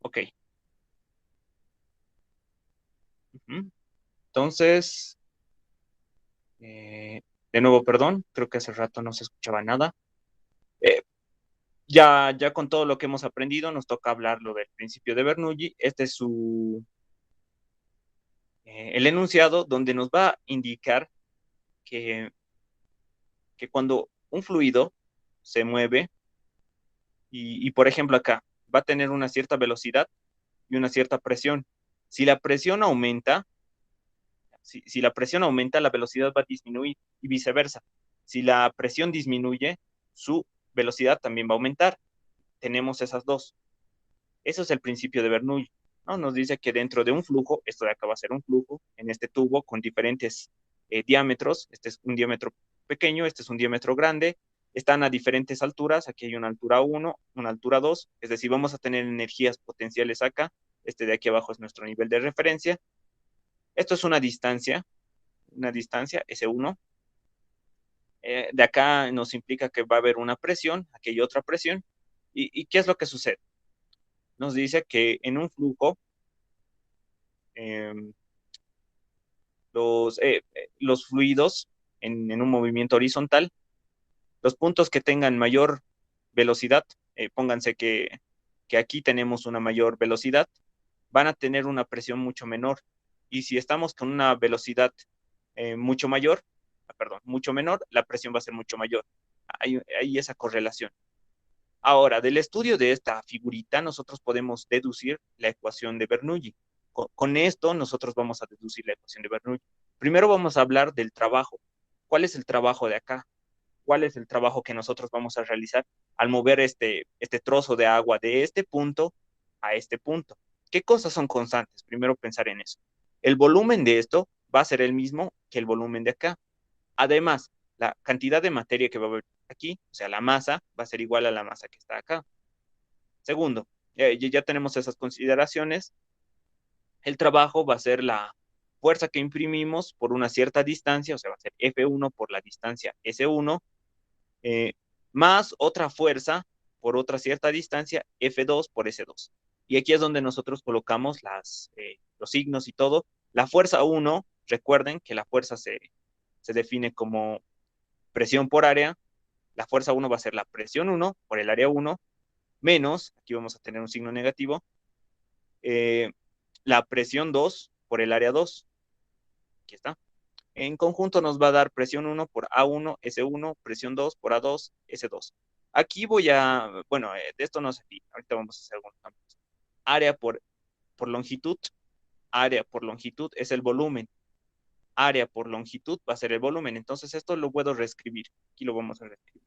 Ok. Ujú. Entonces, eh, de nuevo, perdón, creo que hace rato no se escuchaba nada. Eh, ya con todo lo que hemos aprendido, nos toca hablar lo del principio de Bernoulli. Este es el enunciado donde nos va a indicar que, que cuando un fluido se mueve por ejemplo, acá va a tener una cierta velocidad y una cierta presión. Si la presión aumenta, si la presión aumenta, la velocidad va a disminuir y viceversa. Si la presión disminuye, su velocidad también va a aumentar. Tenemos esas dos. Eso es el principio de Bernoulli, ¿no? Nos dice que dentro de un flujo, esto de acá va a ser un flujo, en este tubo con diferentes diámetros, este es un diámetro pequeño, este es un diámetro grande, están a diferentes alturas, aquí hay una altura 1, una altura 2, es decir, vamos a tener energías potenciales acá, este de aquí abajo es nuestro nivel de referencia, esto es una distancia S1, de acá nos implica que va a haber una presión, aquí hay otra presión, y ¿qué es lo que sucede? Nos dice que en un flujo, eh, los fluidos en un movimiento horizontal, los puntos que tengan mayor velocidad, pónganse que aquí tenemos una mayor velocidad, van a tener una presión mucho menor. Y si estamos con una velocidad mucho mayor, perdón, mucho menor, la presión va a ser mucho mayor. Hay esa correlación. Ahora, del estudio de esta figurita, nosotros podemos deducir la ecuación de Bernoulli. Con esto, nosotros vamos a deducir la ecuación de Bernoulli. Primero vamos a hablar del trabajo. ¿Cuál es el trabajo de acá? ¿Cuál es el trabajo que nosotros vamos a realizar al mover este trozo de agua de este punto a este punto? ¿Qué cosas son constantes? Primero pensar en eso. El volumen de esto va a ser el mismo que el volumen de acá. Además, la cantidad de materia que va a haber aquí, o sea, la masa, va a ser igual a la masa que está acá. Segundo, ya tenemos esas consideraciones. El trabajo va a ser la fuerza que imprimimos por una cierta distancia, o sea, va a ser F1 por la distancia S1, eh, más otra fuerza por otra cierta distancia, F2 por S2. Y aquí es donde nosotros colocamos los signos y todo. La fuerza 1, recuerden que la fuerza se define como presión por área. La fuerza 1 va a ser la presión 1 por el área 1, menos, aquí vamos a tener un signo negativo, eh, la presión 2 por el área 2. Aquí está. En conjunto nos va a dar presión 1 por A1, S1, presión 2 por A2, S2. Aquí bueno, de esto no sé, ahorita vamos a hacer algunos cambios. Área por longitud, área por longitud es el volumen, área por longitud va a ser el volumen, entonces esto lo puedo reescribir, aquí lo vamos a reescribir.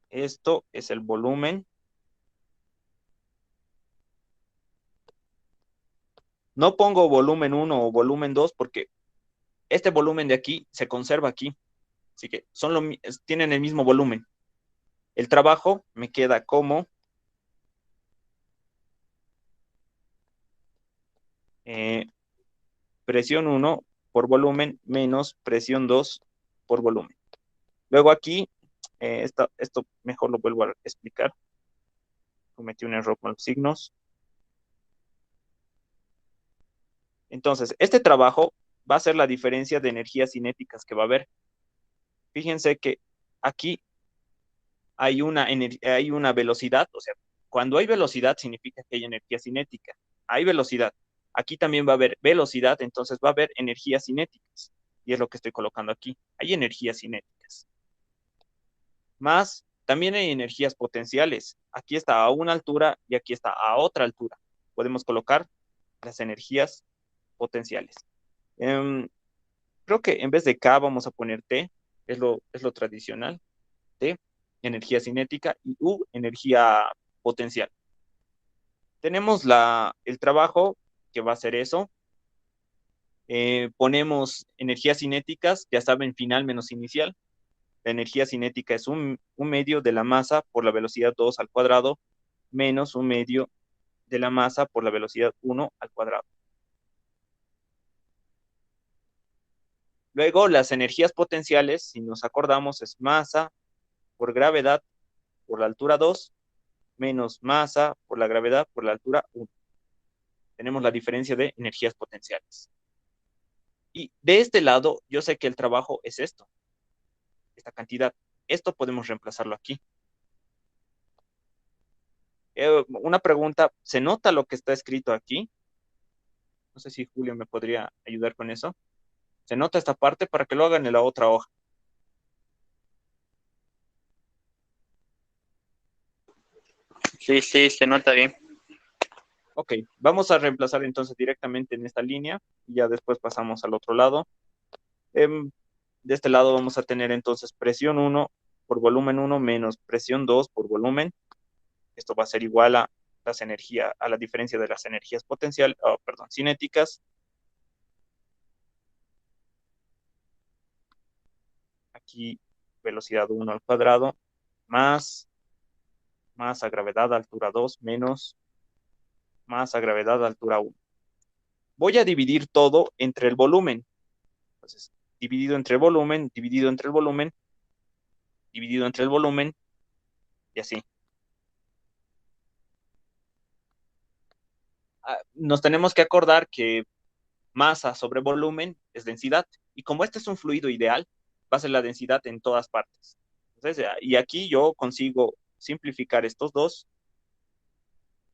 Esto es el volumen. No pongo volumen 1 o volumen 2 porque este volumen de aquí se conserva aquí, así que tienen el mismo volumen. El trabajo me queda como eh, presión 1 por volumen menos presión 2 por volumen. Luego aquí, esto mejor lo vuelvo a explicar. Cometí un error con los signos. Entonces, este trabajo va a ser la diferencia de energías cinéticas que va a haber. Fíjense que aquí hay una velocidad, o sea, cuando hay velocidad significa que hay energía cinética. Hay velocidad. Aquí también va a haber velocidad, entonces va a haber energías cinéticas. Y es lo que estoy colocando aquí. Hay energías cinéticas. Más, también hay energías potenciales. Aquí está a una altura y aquí está a otra altura. Podemos colocar las energías potenciales. Em, Creo que en vez de K vamos a poner T, es lo tradicional. T, energía cinética, y U, energía potencial. Tenemos el trabajo que va a ser eso. Ponemos energías cinéticas, ya saben, final menos inicial. La energía cinética es un medio de la masa por la velocidad 2 al cuadrado menos un medio de la masa por la velocidad 1 al cuadrado. Luego, las energías potenciales, si nos acordamos, es masa por gravedad por la altura 2 menos masa por la gravedad por la altura 1. Tenemos la diferencia de energías potenciales. Y de este lado, yo sé que el trabajo es esto, esta cantidad. Esto podemos reemplazarlo aquí. Una pregunta, ¿se nota lo que está escrito aquí? No sé si Julio me podría ayudar con eso. ¿Se nota esta parte para que lo hagan en la otra hoja? Sí, sí, se nota bien. Ok, vamos a reemplazar entonces directamente en esta línea y ya después pasamos al otro lado. De este lado vamos a tener entonces presión 1 por volumen 1 menos presión 2 por volumen. Esto va a ser igual a a la diferencia de las energías cinéticas. Aquí velocidad 1 al cuadrado más masa gravedad altura 2 menos masa gravedad altura 1. Voy a dividir todo entre el volumen. Entonces, dividido entre el volumen, dividido entre el volumen, dividido entre el volumen y así. Nos tenemos que acordar que masa sobre volumen es densidad. Y como este es un fluido ideal, va a ser la densidad en todas partes. Entonces, y aquí yo consigo simplificar estos dos.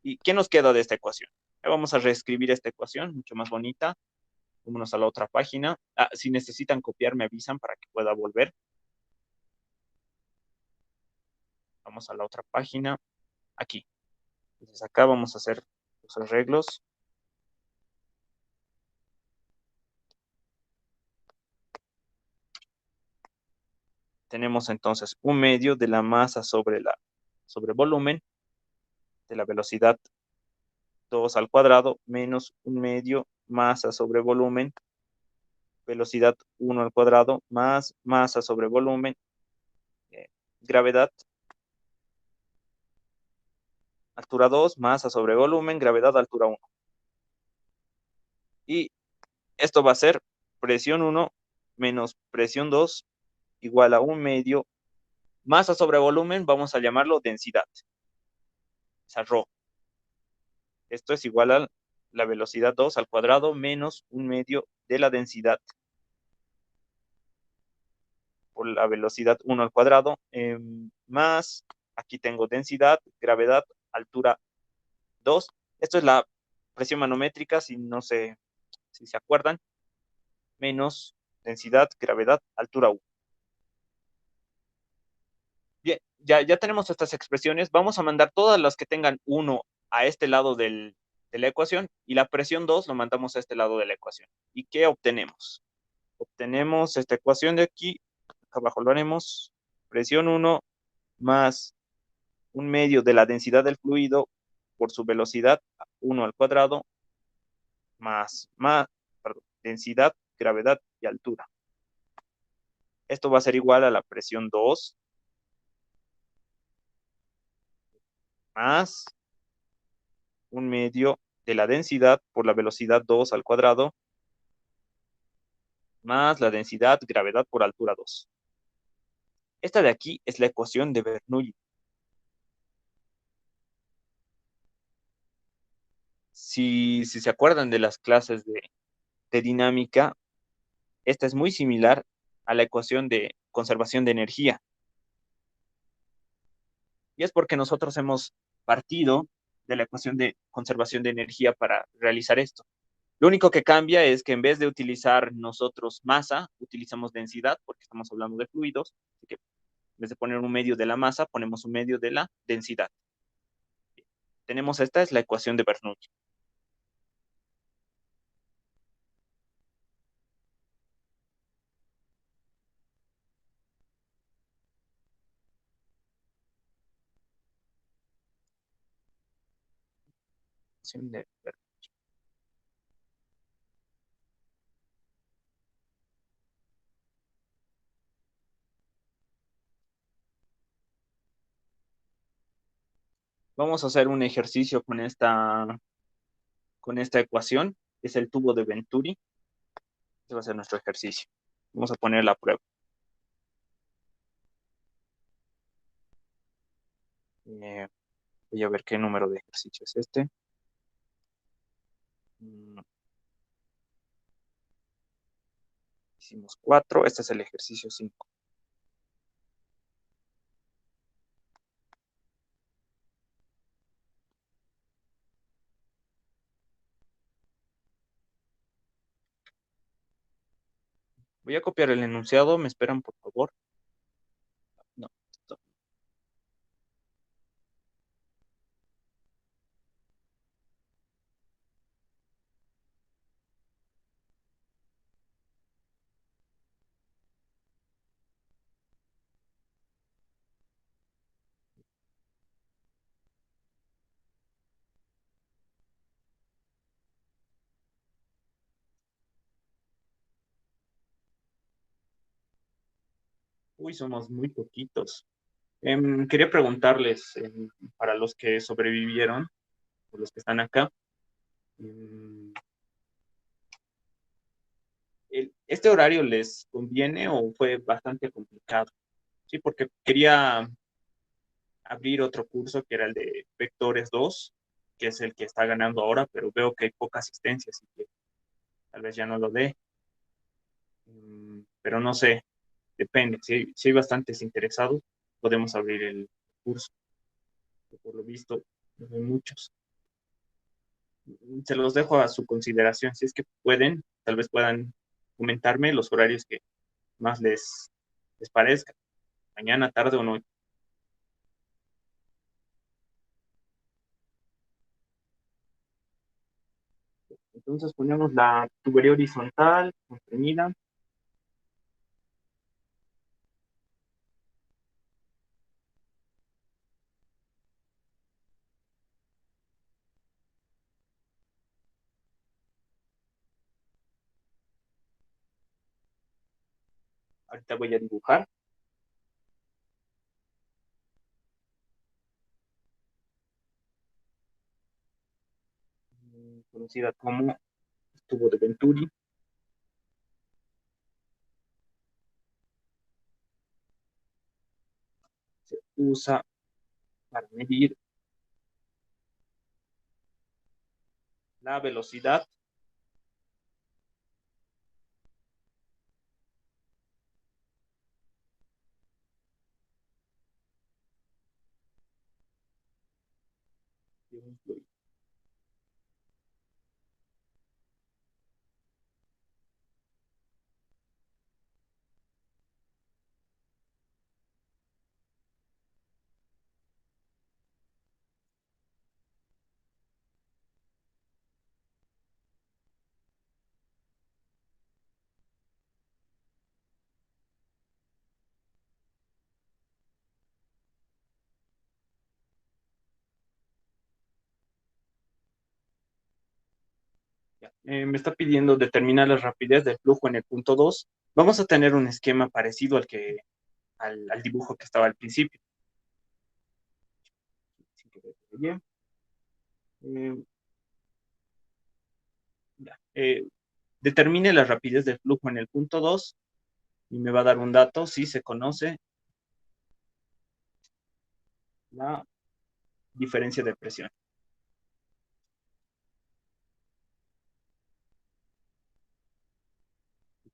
¿Y qué nos queda de esta ecuación? Vamos a reescribir esta ecuación, mucho más bonita. Vámonos a la otra página. Si necesitan copiar, me avisan para que pueda volver. Vamos a la otra página. Aquí. Entonces acá vamos a hacer los arreglos. Tenemos entonces un medio de la masa sobre volumen de la velocidad 2 al cuadrado menos un medio masa sobre volumen, velocidad 1 al cuadrado más masa sobre volumen, gravedad, altura 2, masa sobre volumen, gravedad, altura 1. Y esto va a ser presión 1 menos presión 2 igual a un medio masa sobre volumen, vamos a llamarlo densidad, esa rho. Esto es igual a la velocidad 2 al cuadrado menos un medio de la densidad por la velocidad 1 al cuadrado, más, aquí tengo densidad, gravedad, altura 2. Esto es la presión manométrica, si no sé si se acuerdan, menos densidad, gravedad, altura 1. Bien, ya tenemos estas expresiones. Vamos a mandar todas las que tengan 1 a este lado de la ecuación y la presión 2 lo mandamos a este lado de la ecuación. ¿Y qué obtenemos? Obtenemos esta ecuación de aquí, acá abajo lo haremos, presión 1 más un medio de la densidad del fluido por su velocidad 1 al cuadrado más perdón, densidad, gravedad y altura. Esto va a ser igual a la presión 2 más un medio de la densidad por la velocidad 2 al cuadrado más la densidad, gravedad por altura 2. Esta de aquí es la ecuación de Bernoulli. Si se acuerdan de las clases de dinámica, esta es muy similar a la ecuación de conservación de energía. Y es porque nosotros hemos partido de la ecuación de conservación de energía para realizar esto. Lo único que cambia es que en vez de utilizar nosotros masa, utilizamos densidad, porque estamos hablando de fluidos. Así que en vez de poner un medio de la masa, ponemos un medio de la densidad. Tenemos esta, es la ecuación de Bernoulli. Vamos a hacer un ejercicio con esta ecuación. Es el tubo de Venturi. Este va a ser nuestro ejercicio. Vamos a poner la prueba. Eh, Voy a ver qué número de ejercicio es este. Mm, Hicimos 4. Este es el ejercicio 5. Voy a copiar el enunciado. ¿Me esperan, por favor? No. Esto. Uy, somos muy poquitos. Quería preguntarles, para los que sobrevivieron, o los que están acá, em, ¿este horario les conviene o fue bastante complicado? Sí, porque quería abrir otro curso que era el de Vectores 2, que es el que está ganando ahora, pero veo que hay poca asistencia, así que tal vez ya no lo dé. Pero no sé, depende. Si hay bastantes interesados, podemos abrir el curso, que por lo visto no hay muchos. Se los dejo a su consideración. Si es que pueden, tal vez puedan comentarme los horarios que más les parezca, mañana, tarde o noche. Entonces ponemos la tubería horizontal, comprimida. Ahorita voy a dibujar. Conocida como tubo de Venturi. Se usa para medir la velocidad de un fluido. Ya. Me está pidiendo determinar la rapidez del flujo en el punto 2. Vamos a tener un esquema parecido al dibujo que estaba al principio. Sin que vea. Eh, ya. Determine la rapidez del flujo en el punto 2 y me va a dar un dato si se conoce la diferencia de presión.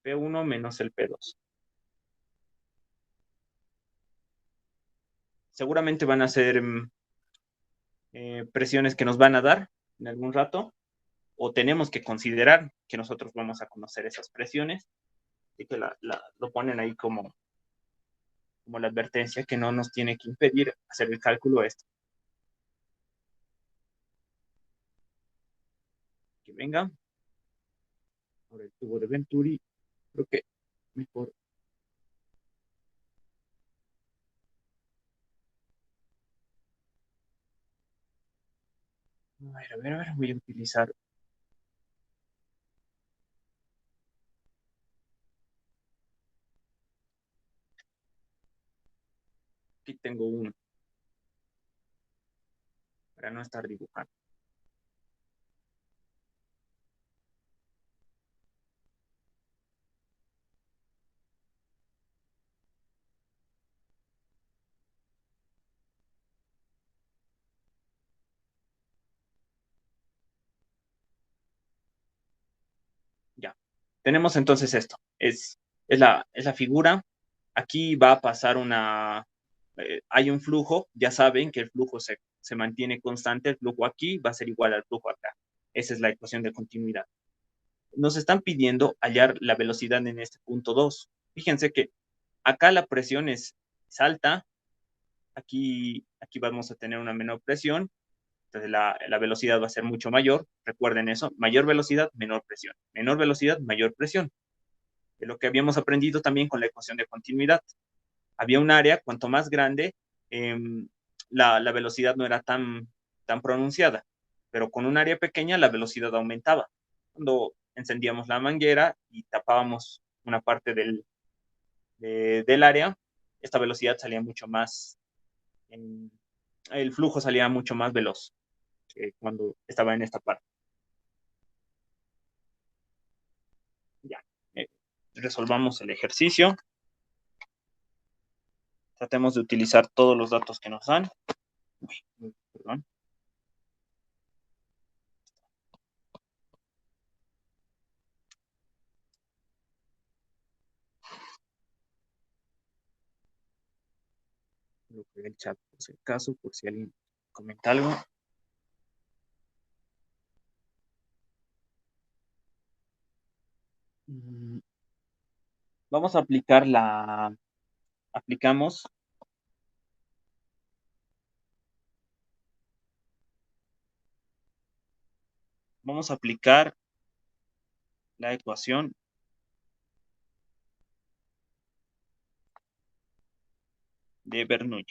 P1 menos el P2. Seguramente van a ser presiones que nos van a dar en algún rato, o tenemos que considerar que nosotros vamos a conocer esas presiones y que lo ponen ahí como la advertencia que no nos tiene que impedir hacer el cálculo este. Que venga. Ahora el tubo de Venturi, creo que mejor. A ver, voy a utilizar. Aquí tengo uno para no estar dibujando. tenemos entonces esto. Es la figura. Aquí va a pasar hay un flujo. Ya saben que el flujo se mantiene constante. El flujo aquí va a ser igual al flujo acá. Esa es la ecuación de continuidad. Nos están pidiendo hallar la velocidad en este punto 2. Fíjense que acá la presión es alta. Aquí vamos a tener una menor presión. Entonces la velocidad va a ser mucho mayor. Recuerden eso, mayor velocidad, menor presión. Menor velocidad, mayor presión. Es lo que habíamos aprendido también con la ecuación de continuidad. Había un área, cuanto más grande, eh, la velocidad no era tan pronunciada, pero con un área pequeña la velocidad aumentaba. Cuando encendíamos la manguera y tapábamos una parte del área, esta velocidad salía mucho más, el flujo salía mucho más veloz que cuando estaba en esta parte. Ya, resolvamos el ejercicio. Tratemos de utilizar todos los datos que nos dan. Perdón. Lo que el chat, por si acaso, por si alguien comenta algo. Vamos a aplicar aplicamos vamos a aplicar la ecuación de Bernoulli.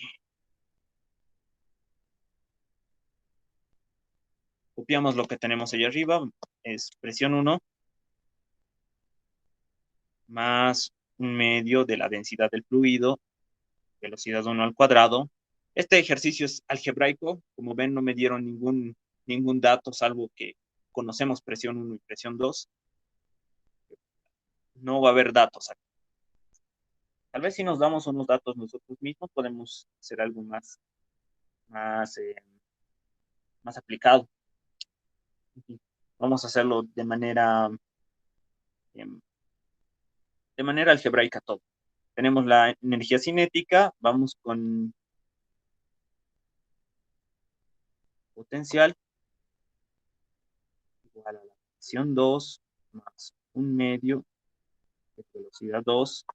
Copiamos lo que tenemos ahí arriba, es presión 1 más un medio de la densidad del fluido, velocidad 1 al cuadrado. Este ejercicio es algebraico, como ven no me dieron ningún dato, salvo que conocemos presión 1 y presión 2. No va a haber datos aquí. Tal vez si nos damos unos datos nosotros mismos podemos hacer algo más, más aplicado. Vamos a hacerlo em, de manera algebraica todo. Tenemos la energía cinética, vamos con potencial igual a la presión 2 más un medio de velocidad 2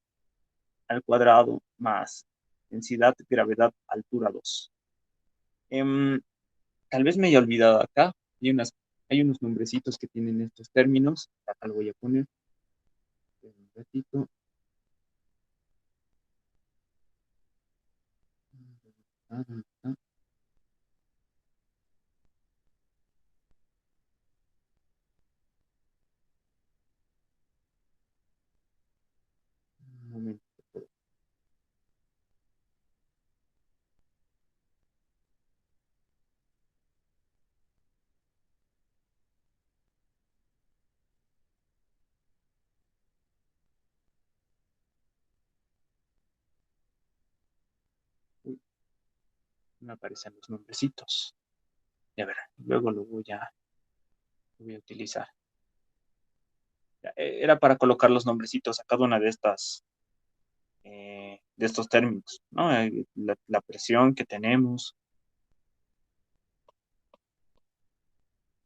al cuadrado más densidad, gravedad, altura 2. Tal vez me haya olvidado acá, hay unos nombrecitos que tienen estos términos, acá lo voy a poner un ratito. Un momento. Uy, no aparecen los nombrecitos. Ya verán, luego lo voy a utilizar. Era para colocar los nombrecitos a cada una de estos términos, ¿no? La presión que tenemos.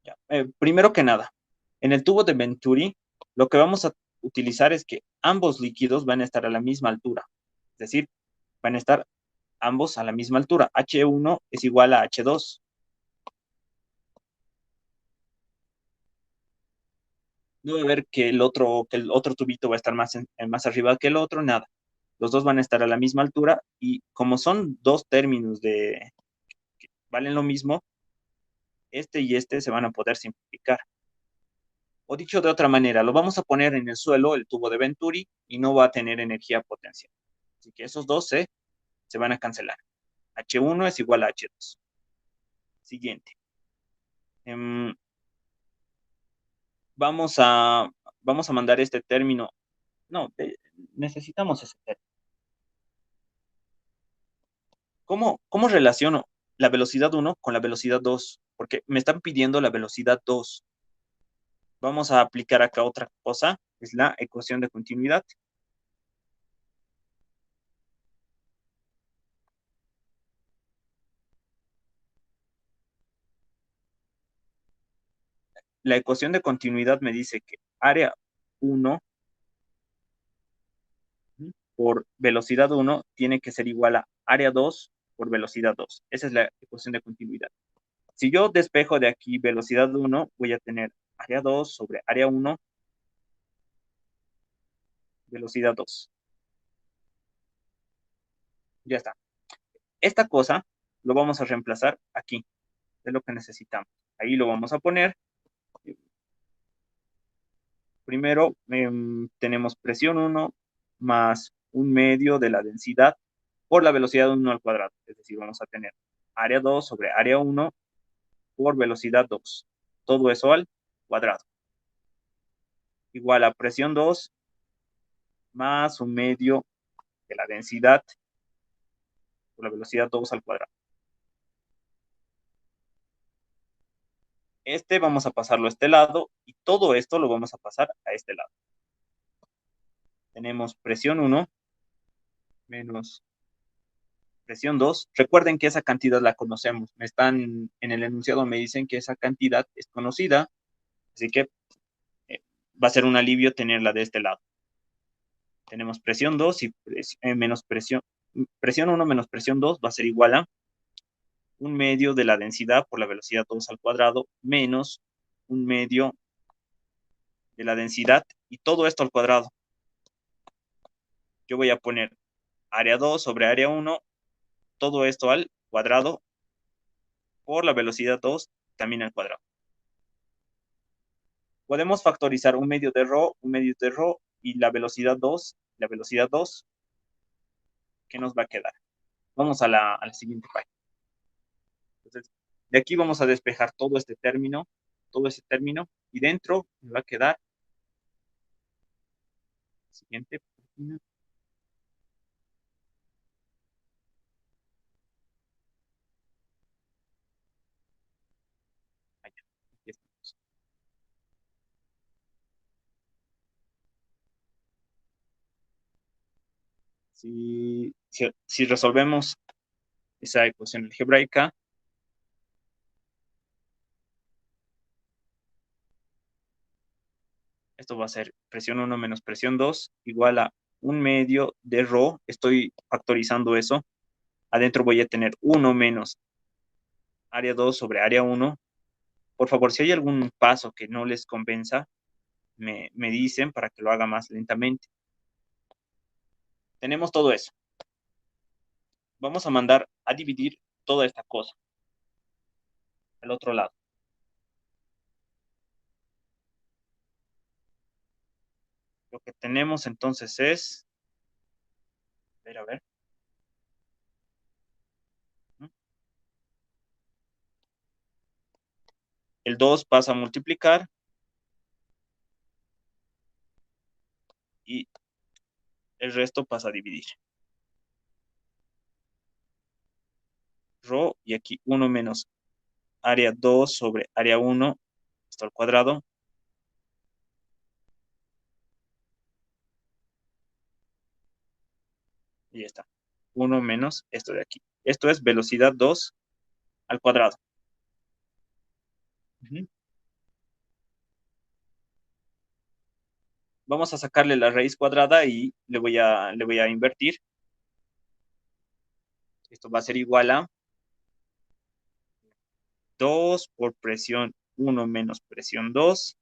Ya. Primero que nada, en el tubo de Venturi, lo que vamos a utilizar es que ambos líquidos van a estar a la misma altura. Es decir, van a estar ambos a la misma altura. H1 es igual a H2. No va a haber que el otro tubito va a estar más arriba que el otro, nada. Los dos van a estar a la misma altura y como son dos términos que valen lo mismo, este y este se van a poder simplificar. O dicho de otra manera, lo vamos a poner en el suelo, el tubo de Venturi, y no va a tener energía potencial. Así que esos dos se van a cancelar. H1 es igual a H2. Siguiente. Vamos a, vamos a mandar este término. No, necesitamos ese término. ¿Cómo relaciono la velocidad 1 con la velocidad 2? Porque me están pidiendo la velocidad 2. Vamos a aplicar acá otra cosa. Es la ecuación de continuidad. La ecuación de continuidad me dice que área 1 por velocidad 1 tiene que ser igual a área 2 por velocidad 2. Esa es la ecuación de continuidad. Si yo despejo de aquí velocidad 1, voy a tener área 2 sobre área 1, velocidad 2. Ya está. Esta cosa lo vamos a reemplazar aquí, es lo que necesitamos. Ahí lo vamos a poner. Primero tenemos presión 1 más un medio de la densidad por la velocidad 1 al cuadrado. Es decir, vamos a tener área 2 sobre área 1 por velocidad 2. Todo eso al cuadrado. Igual a presión 2 más un medio de la densidad por la velocidad 2 al cuadrado. Este vamos a pasarlo a este lado y todo esto lo vamos a pasar a este lado. Tenemos presión 1 menos presión 2. Recuerden que esa cantidad la conocemos. En el enunciado me dicen que esa cantidad es conocida, así que va a ser un alivio tenerla de este lado. Tenemos presión 2 y menos presión 1 menos presión 2 va a ser igual a un medio de la densidad por la velocidad 2 al cuadrado menos un medio de la densidad y todo esto al cuadrado. Yo voy a poner área 2 sobre área 1, todo esto al cuadrado por la velocidad 2 también al cuadrado. Podemos factorizar un medio de ρ y la velocidad 2, ¿qué nos va a quedar? Vamos a la siguiente página. Entonces, de aquí vamos a despejar todo ese término, y dentro me va a quedar siguiente página. Allá, aquí estamos. Si resolvemos esa ecuación algebraica, esto va a ser presión 1 menos presión 2 igual a un medio de ρ. Estoy factorizando eso. Adentro voy a tener 1 menos área 2 sobre área 1. Por favor, si hay algún paso que no les convenza, me dicen para que lo haga más lentamente. Tenemos todo eso. Vamos a mandar a dividir toda esta cosa al otro lado. Lo que tenemos entonces es, a ver. El 2 pasa a multiplicar y el resto pasa a dividir. Rho, y aquí 1 menos área 2 sobre área 1, esto al cuadrado. Y ya está. 1 menos esto de aquí. Esto es velocidad 2 al cuadrado. Vamos a sacarle la raíz cuadrada y le voy a invertir. Esto va a ser igual a 2 por presión 1 menos presión 2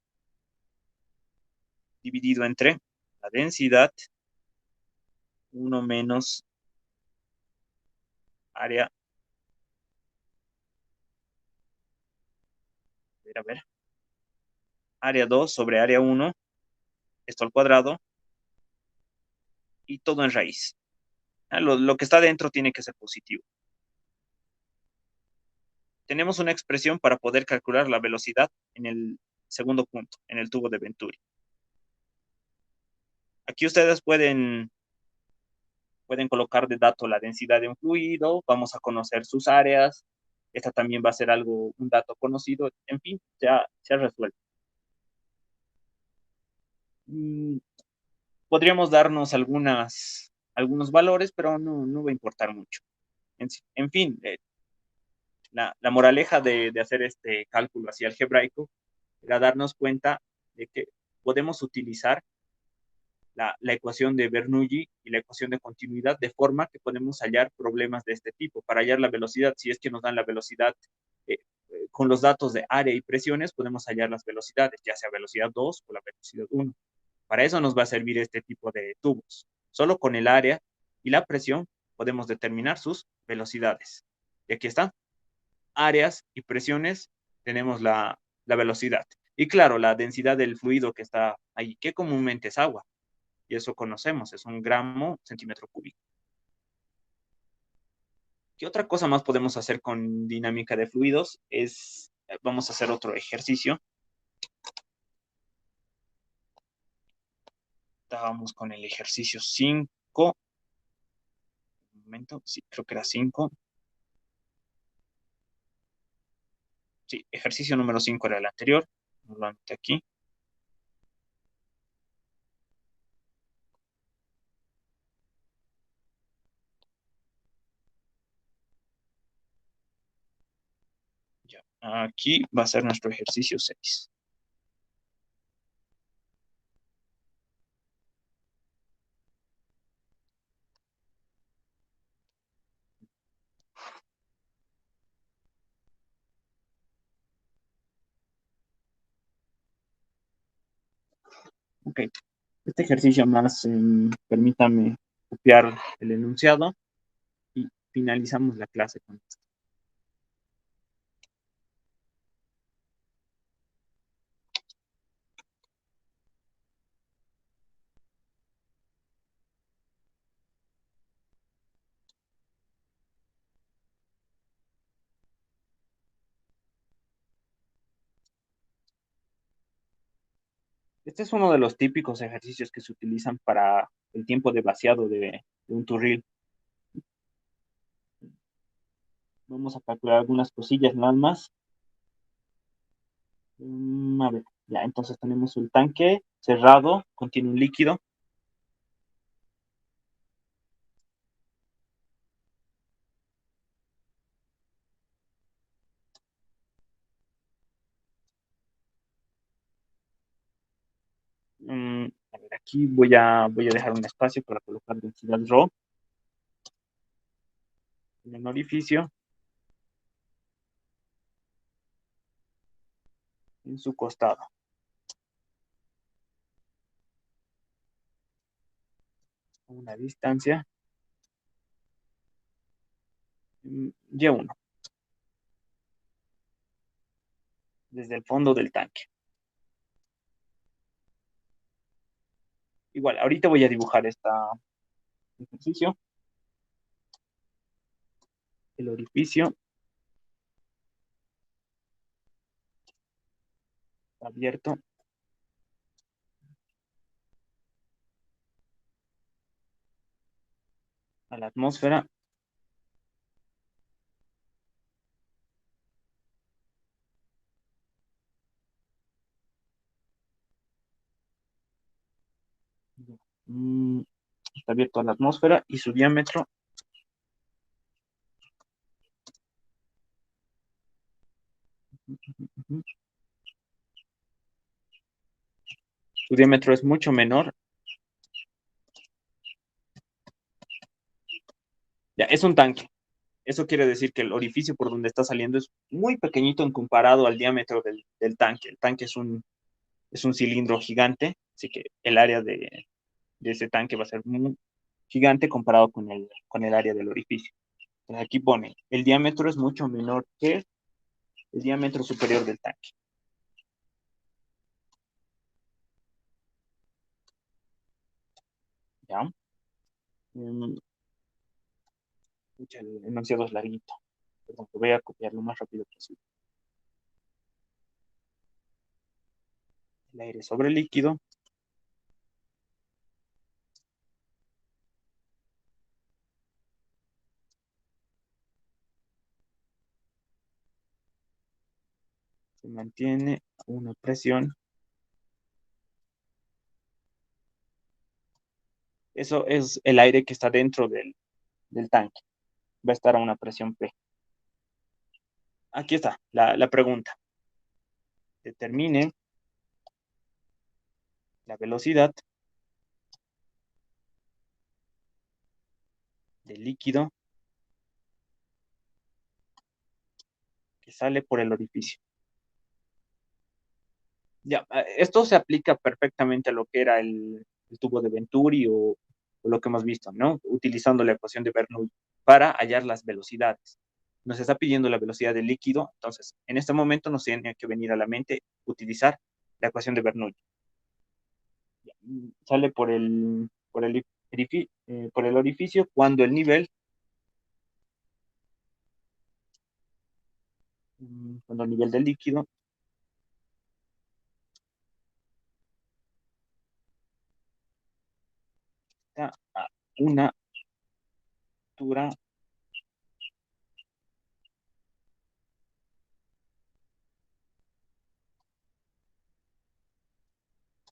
dividido entre la densidad 1 menos área. A ver. Área 2 sobre área 1, esto al cuadrado, y todo en raíz. Lo que está dentro tiene que ser positivo. Tenemos una expresión para poder calcular la velocidad en el segundo punto, en el tubo de Venturi. Aquí ustedes pueden colocar de dato la densidad de un fluido, vamos a conocer sus áreas, esta también va a ser un dato conocido, en fin, ya se ha resuelto. mm, podríamos darnos algunos valores, pero no va a importar mucho. En fin, la moraleja de hacer este cálculo así algebraico era darnos cuenta de que podemos utilizar la ecuación de Bernoulli y la ecuación de continuidad de forma que podemos hallar problemas de este tipo. Para hallar la velocidad, si es que nos dan la velocidad con los datos de área y presiones, podemos hallar las velocidades, ya sea velocidad 2 o la velocidad 1. Para eso nos va a servir este tipo de tubos. Solo con el área y la presión podemos determinar sus velocidades. Y aquí está, áreas y presiones, tenemos la velocidad. Y claro, la densidad del fluido que está ahí, que comúnmente es agua. Y eso conocemos, es un gramo centímetro cúbico. ¿Qué otra cosa más podemos hacer con dinámica de fluidos? Vamos a hacer otro ejercicio. Estábamos con el ejercicio 5. Un momento, sí, creo que era 5. Sí, ejercicio número 5 era el anterior. Lo anoté aquí. Ya. Aquí va a ser nuestro ejercicio 6. Ok. Este ejercicio más, permítame copiar el enunciado y finalizamos la clase con esto. Este es uno de los típicos ejercicios que se utilizan para el tiempo de vaciado de un turril. Vamos a calcular algunas cosillas nada más. A ver, ya, entonces tenemos un tanque cerrado, contiene un líquido. A ver, aquí voy a dejar un espacio para colocar densidad ρ en el orificio, en su costado. Una distancia Y1 desde el fondo del tanque. Igual, ahorita voy a dibujar este ejercicio. El orificio está abierto a la atmósfera. Mm, Está abierto a la atmósfera y su diámetro es mucho menor. Ya, es un tanque. Eso quiere decir que el orificio por donde está saliendo es muy pequeñito en comparado al diámetro del tanque. El tanque es un cilindro gigante, así que el área de ese tanque va a ser muy gigante comparado con el área del orificio. Entonces aquí pone, el diámetro es mucho menor que el diámetro superior del tanque. ¿Ya? Mm, el enunciado es larguito. Perdón, voy a copiar lo más rápido posible. El aire sobre el líquido. Se mantiene a una presión Eso es el aire que está dentro del tanque. Va a estar a una presión P. Aquí está la pregunta. Determine la velocidad del líquido que sale por el orificio. Ya, esto se aplica perfectamente a lo que era el tubo de Venturi o lo que hemos visto, ¿no? Utilizando la ecuación de Bernoulli para hallar las velocidades. Nos está pidiendo la velocidad del líquido, entonces en este momento nos tiene que venir a la mente utilizar la ecuación de Bernoulli. Sale por el orificio cuando el nivel, cuando el nivel del líquido está a una altura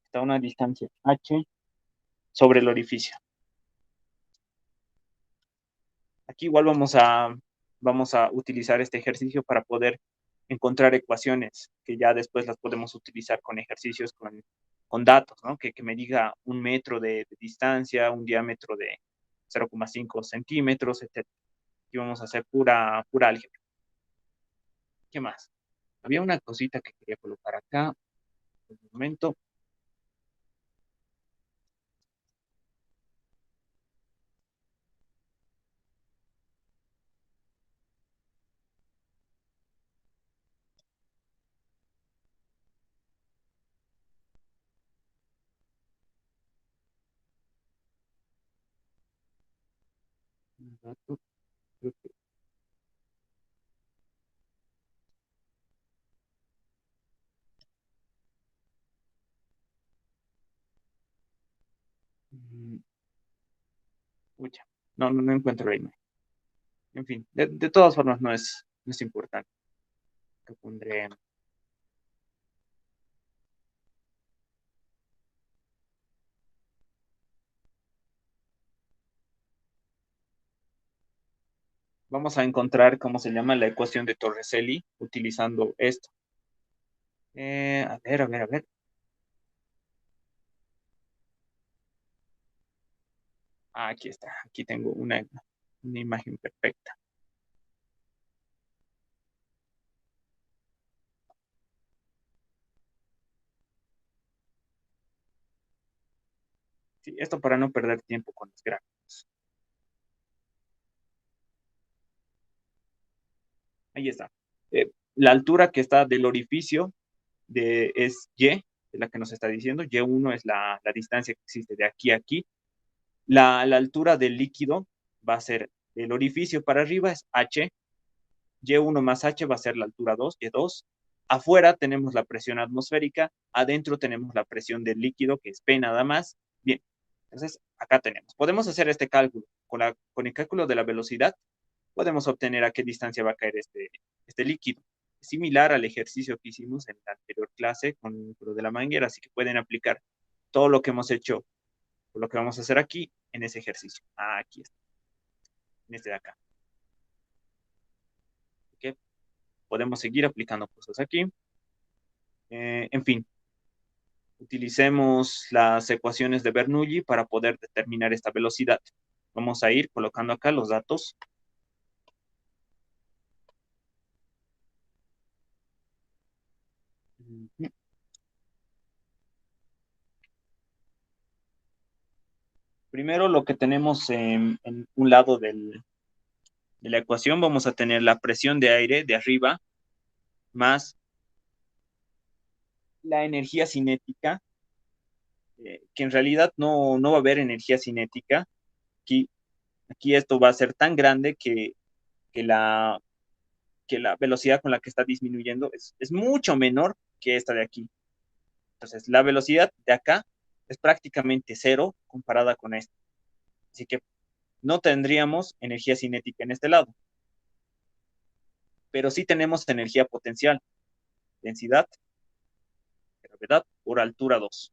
está a una distancia h sobre el orificio. Aquí igual vamos a utilizar este ejercicio para poder encontrar ecuaciones que ya después las podemos utilizar con ejercicios con datos, ¿no? Que me diga un metro de distancia, un diámetro de 0,5 centímetros, etc. Aquí vamos a hacer pura álgebra. ¿Qué más? Había una cosita que quería colocar acá. Un momento. Un dato, creo que- mm, Pucha, no encuentro la imagen. En fin, de todas formas no es importante. Que pondré. Vamos a encontrar cómo se llama la ecuación de Torricelli utilizando esto. A ver. Aquí está. Aquí tengo una imagen perfecta. Sí, esto para no perder tiempo con los gráficos. Ahí está. La altura que está del orificio es Y, de la que nos está diciendo. Y1 es la distancia que existe de aquí a aquí. La altura del líquido va a ser el orificio para arriba, es H. Y1 más H va a ser la altura 2, Y2. Afuera tenemos la presión atmosférica, adentro tenemos la presión del líquido, que es P nada más. Bien, entonces acá tenemos. Podemos hacer este cálculo. Con el cálculo de la velocidad, podemos obtener a qué distancia va a caer este líquido. Similar al ejercicio que hicimos en la anterior clase con lo de la manguera, así que pueden aplicar todo lo que hemos hecho, lo que vamos a hacer aquí en ese ejercicio. Aquí está, en este de acá. ¿Okay? Podemos seguir aplicando cosas aquí. En fin, utilicemos las ecuaciones de Bernoulli para poder determinar esta velocidad. Vamos a ir colocando acá los datos. Primero, lo que tenemos en un lado de la ecuación, vamos a tener la presión de aire de arriba más la energía cinética, que en realidad no va a haber energía cinética. Aquí esto va a ser tan grande que la, que la velocidad con la que está disminuyendo es mucho menor que esta de aquí. Entonces, la velocidad de acá es prácticamente cero comparada con esta. Así que no tendríamos energía cinética en este lado, pero sí tenemos energía potencial, densidad, gravedad por altura 2.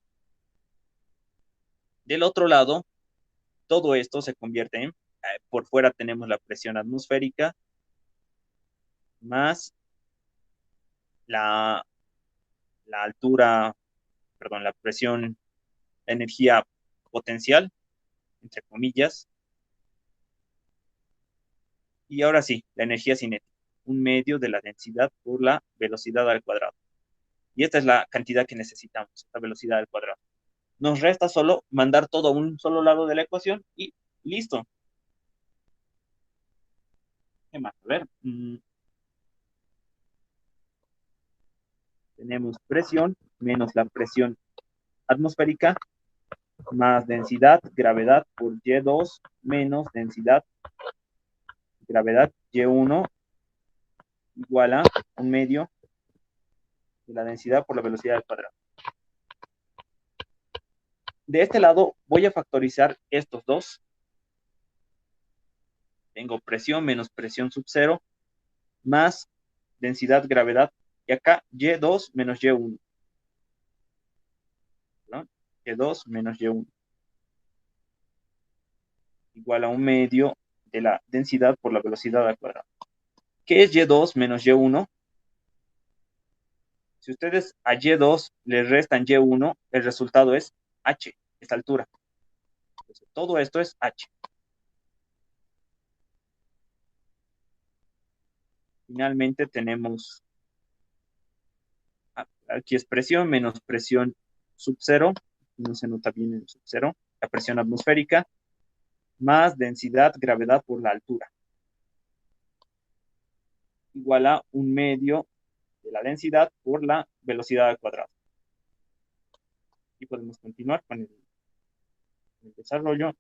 Del otro lado, todo esto se convierte en, por fuera tenemos la presión atmosférica más la, la altura, perdón, la presión, la energía potencial, entre comillas, y ahora sí, la energía cinética, un medio de la densidad por la velocidad al cuadrado. Y esta es la cantidad que necesitamos, esta velocidad al cuadrado. Nos resta solo mandar todo a un solo lado de la ecuación y listo. ¿Qué más? A ver, tenemos presión menos la presión atmosférica más densidad, gravedad por Y2 menos densidad, gravedad Y1 igual a un medio de la densidad por la velocidad al cuadrado. De este lado voy a factorizar estos dos. Tengo presión menos presión sub cero más densidad, gravedad. Y acá Y2 menos Y1. ¿No? Y2 menos Y1 igual a un medio de la densidad por la velocidad al cuadrado. ¿Qué es Y2 menos Y1? Si ustedes a Y2 le restan Y1, el resultado es H, esta altura. Entonces, todo esto es H. Finalmente tenemos aquí es presión menos presión sub cero, no se nota bien el sub cero, la presión atmosférica, más densidad, gravedad por la altura, igual a un medio de la densidad por la velocidad al cuadrado. Y podemos continuar con el desarrollo.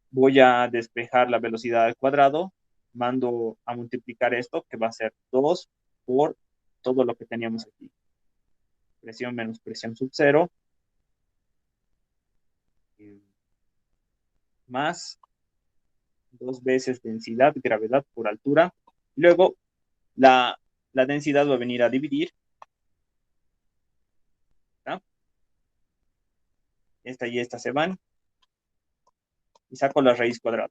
Voy a despejar la velocidad al cuadrado, mando a multiplicar esto, que va a ser 2 por todo lo que teníamos aquí. Presión menos presión sub cero, más 2 veces densidad, gravedad por altura. Luego, la densidad va a venir a dividir. ¿Tá? Esta y esta se van. Y saco la raíz cuadrada.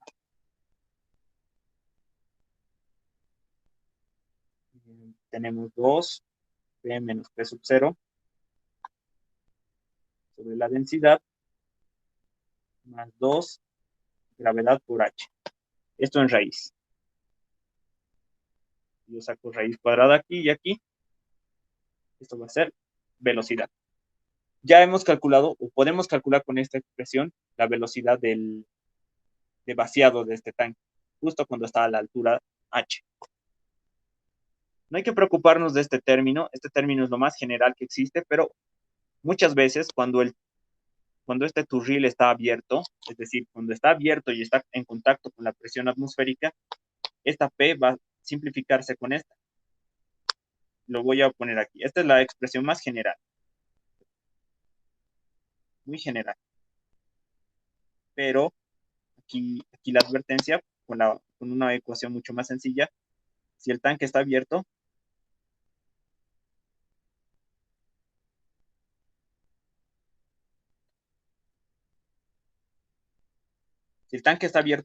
Tenemos 2 P menos P sub 0 sobre la densidad más 2 gravedad por H. Esto en raíz. Yo saco raíz cuadrada aquí y aquí. Esto va a ser velocidad. Ya hemos calculado, o podemos calcular con esta expresión, la velocidad de vaciado de este tanque, justo cuando está a la altura H. No hay que preocuparnos de este término es lo más general que existe, pero muchas veces cuando este turril está abierto, es decir, cuando está abierto y está en contacto con la presión atmosférica, esta P va a simplificarse con esta. Lo voy a poner aquí. Esta es la expresión más general. Muy general. Pero aquí la advertencia con una ecuación mucho más sencilla. Si el tanque está abierto,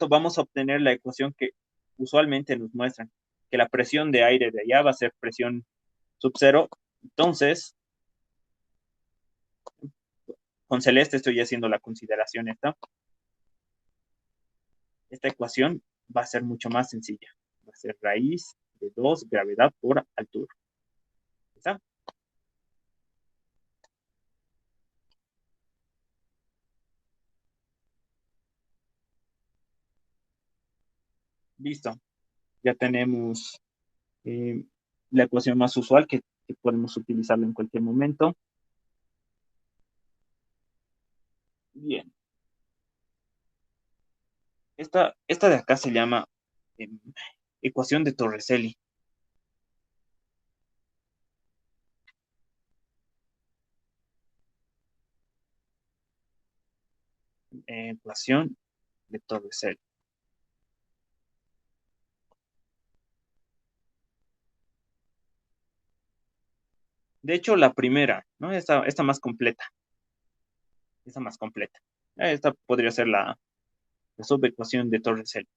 vamos a obtener la ecuación que usualmente nos muestran, que la presión de aire de allá va a ser presión sub cero. Entonces, con celeste estoy haciendo la consideración esta. Esta ecuación va a ser mucho más sencilla. Va a ser raíz de 2 gravedad por altura. ¿Está? Listo. Ya tenemos la ecuación más usual que podemos utilizarla en cualquier momento. Bien. Esta de acá se llama ecuación de Torricelli. Ecuación de Torricelli. De hecho, la primera, ¿no? Esta más completa. esa más completa. Esta podría ser la subecuación de Torricelli.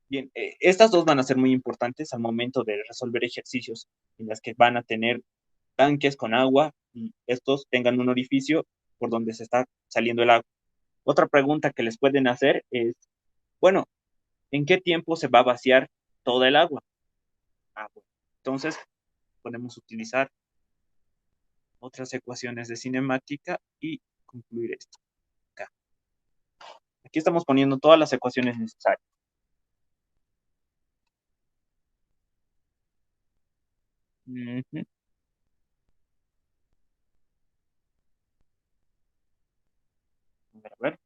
Bien, estas dos van a ser muy importantes al momento de resolver ejercicios en las que van a tener tanques con agua y estos tengan un orificio por donde se está saliendo el agua. Otra pregunta que les pueden hacer es, bueno, ¿en qué tiempo se va a vaciar toda el agua? Bueno, entonces podemos utilizar otras ecuaciones de cinemática y concluir esto acá. Aquí estamos poniendo todas las ecuaciones necesarias. Ujú. A ver.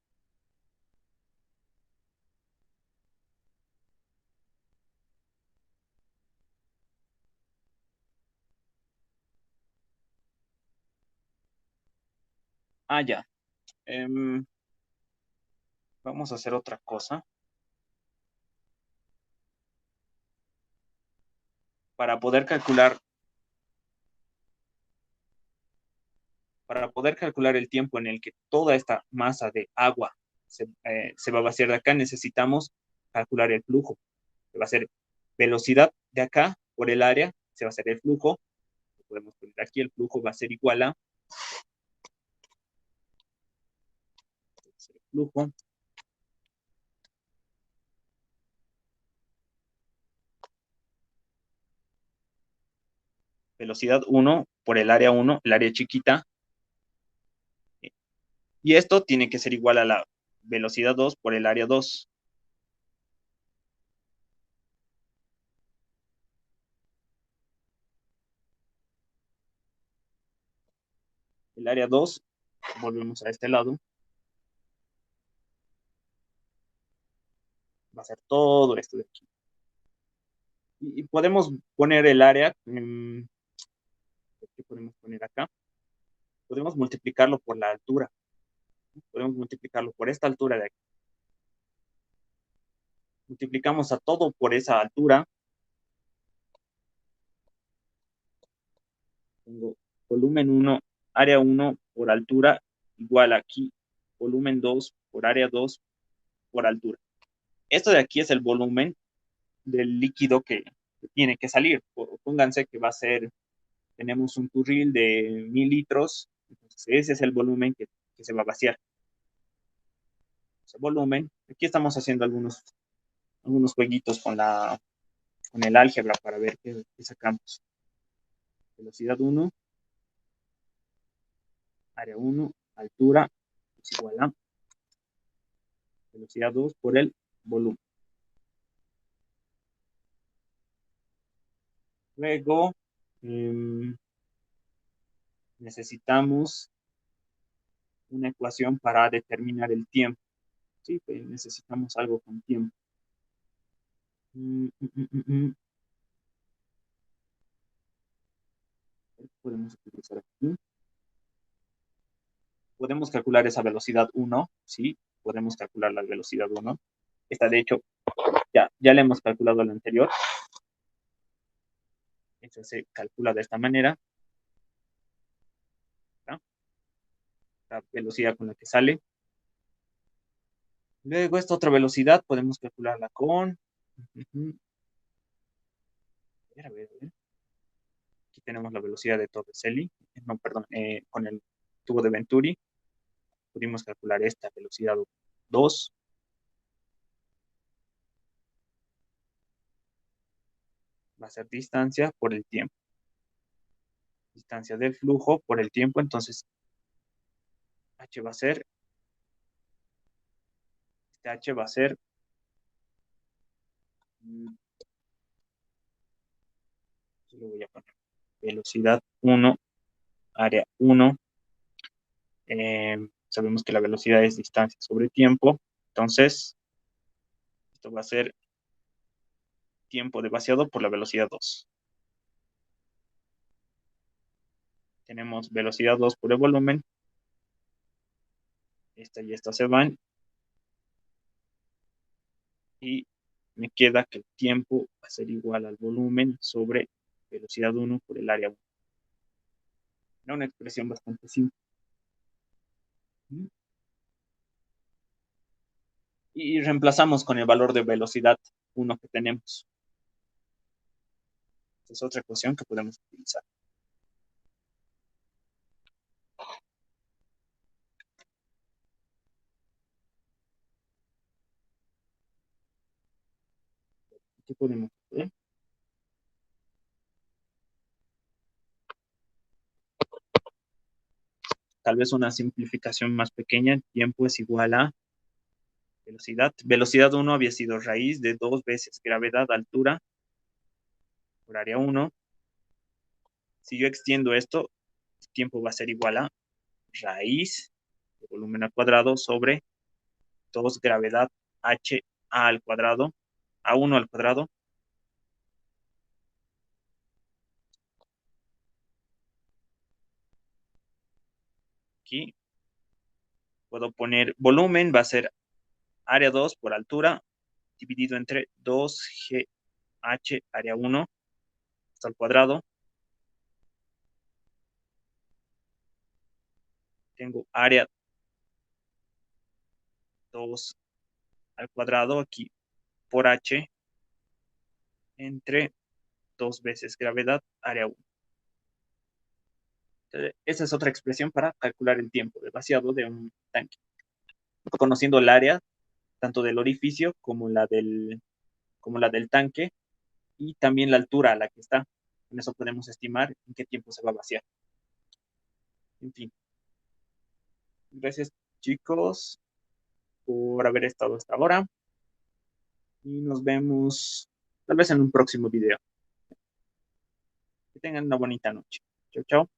Ya. Vamos a hacer otra cosa. Para poder calcular, el tiempo en el que toda esta masa de agua se va a vaciar de acá, necesitamos calcular el flujo. Que va a ser velocidad de acá por el área, se va a hacer el flujo. Podemos poner aquí, el flujo va a ser igual a el flujo velocidad 1 por el área 1, el área chiquita. Y esto tiene que ser igual a la velocidad 2 por el área 2. El área 2, volvemos a este lado, va a ser todo esto de aquí. Y podemos poner el área, ¿qué podemos poner acá? Podemos multiplicarlo por la altura. Podemos multiplicarlo por esta altura de aquí. Multiplicamos a todo por esa altura. Tengo volumen 1, área 1 por altura, igual aquí, volumen 2 por área 2 por altura. Esto de aquí es el volumen del líquido que tiene que salir. Pónganse que va a ser, tenemos un turril de 1000 litros, entonces ese es el volumen que se va a vaciar. Ese volumen, aquí estamos haciendo algunos jueguitos con el álgebra para ver qué sacamos. Velocidad 1, área 1, altura es igual a velocidad 2 por el volumen. Luego, necesitamos una ecuación para determinar el tiempo. Sí, pues necesitamos algo con tiempo. Podemos utilizar aquí. Podemos calcular esa velocidad 1, ¿sí? Podemos calcular la velocidad 1. Esta, de hecho, ya la hemos calculado la anterior. Esta se calcula de esta manera. ¿No? La velocidad con la que sale. Luego, esta otra velocidad podemos calcularla con... A ver. Aquí tenemos la velocidad de Torricelli. No, perdón, con el tubo de Venturi. Pudimos calcular esta velocidad 2. Va a ser distancia por el tiempo. Distancia del flujo por el tiempo, entonces H va a ser, H va a ser, lo voy a poner, velocidad 1, área 1, sabemos que la velocidad es distancia sobre tiempo, entonces esto va a ser tiempo de vaciado por la velocidad 2. Tenemos velocidad 2 por el volumen, esta y esta se van, y me queda que el tiempo va a ser igual al volumen sobre velocidad 1 por el área 1. Era una expresión bastante simple. Y reemplazamos con el valor de velocidad 1 que tenemos. Esa es otra ecuación que podemos utilizar. ¿Qué podemos hacer? Tal vez una simplificación más pequeña. Tiempo es igual a velocidad. Velocidad 1 había sido raíz de 2 veces gravedad, altura, por área 1. Si yo extiendo esto, el tiempo va a ser igual a raíz de volumen al cuadrado sobre 2 gravedad h a al cuadrado, a1 al cuadrado. Aquí puedo poner volumen, va a ser área 2 por altura, dividido entre 2gh área 1 hasta el cuadrado. Tengo área 2 al cuadrado aquí por h entre 2 veces gravedad área 1. Entonces, esa es otra expresión para calcular el tiempo de vaciado de un tanque. Conociendo el área, tanto del orificio como la del tanque, y también la altura a la que está. Con eso podemos estimar en qué tiempo se va a vaciar. En fin. Gracias, chicos, por haber estado hasta ahora. Y nos vemos tal vez en un próximo video. Que tengan una bonita noche. Chao, chao.